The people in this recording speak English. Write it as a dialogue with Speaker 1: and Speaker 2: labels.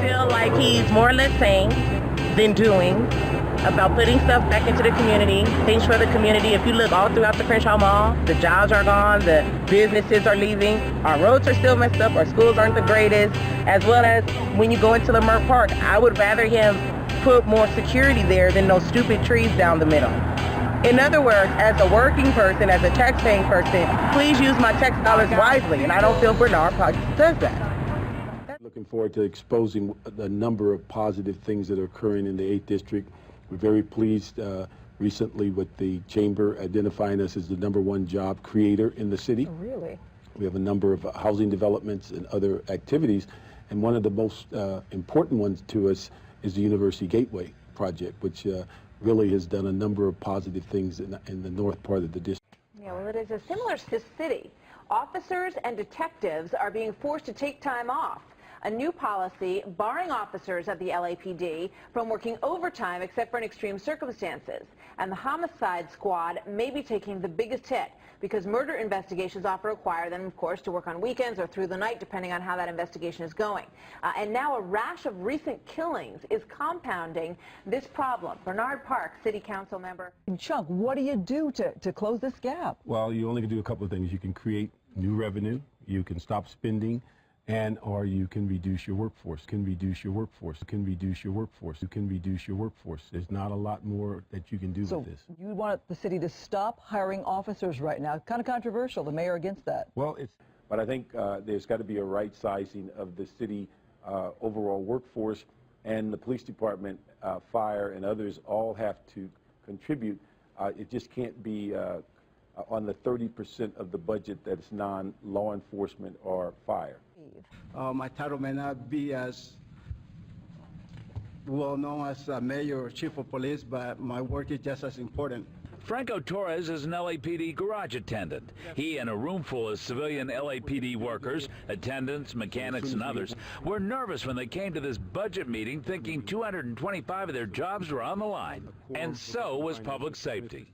Speaker 1: feel like he's more or less saying than doing about putting stuff back into the community, things for the community. If you look all throughout the Crenshaw Mall, the jobs are gone, the businesses are leaving, our roads are still messed up, our schools aren't the greatest, as well as when you go into Lamert Park, I would rather him put more security there than those stupid trees down the middle. In other words, as a working person, as a tax-paying person, please use my tax dollars wisely, and I don't feel Bernard Park does that.
Speaker 2: Looking forward to exposing the number of positive things that are occurring in the 8th District. We're very pleased recently with the Chamber identifying us as the #1 job creator in the city.
Speaker 3: Oh, really?
Speaker 2: We have a number of housing developments and other activities, and one of the most important ones to us is the University Gateway project, which really has done a number of positive things in the north part of the district.
Speaker 3: Yeah, well, it is a similar city. Officers and detectives are being forced to take time off. A new policy barring officers at the LAPD from working overtime except for in extreme circumstances. And the homicide squad may be taking the biggest hit because murder investigations often require them, of course, to work on weekends or through the night, depending on how that investigation is going. And now a rash of recent killings is compounding this problem. Bernard Park, City Council member.
Speaker 4: Chuck, what do you do to close this gap?
Speaker 2: Well, you only can do a couple of things. You can create new revenue, you can stop spending, or you can reduce your workforce, There's not a lot more that you can do with this.
Speaker 4: You want the city to stop hiring officers right now. Kind of controversial, the mayor against that.
Speaker 2: Well, but I think there's got to be a right sizing of the city overall workforce, and the police department, fire, and others all have to contribute. It just can't be on the 30% of the budget that's non-law enforcement or fire.
Speaker 5: My title may not be as well known as mayor or chief of police, but my work is just as important.
Speaker 6: Franco Torres is an LAPD garage attendant. He and a room full of civilian LAPD workers, attendants, mechanics, and others were nervous when they came to this budget meeting thinking 225 of their jobs were on the line. And so was public safety.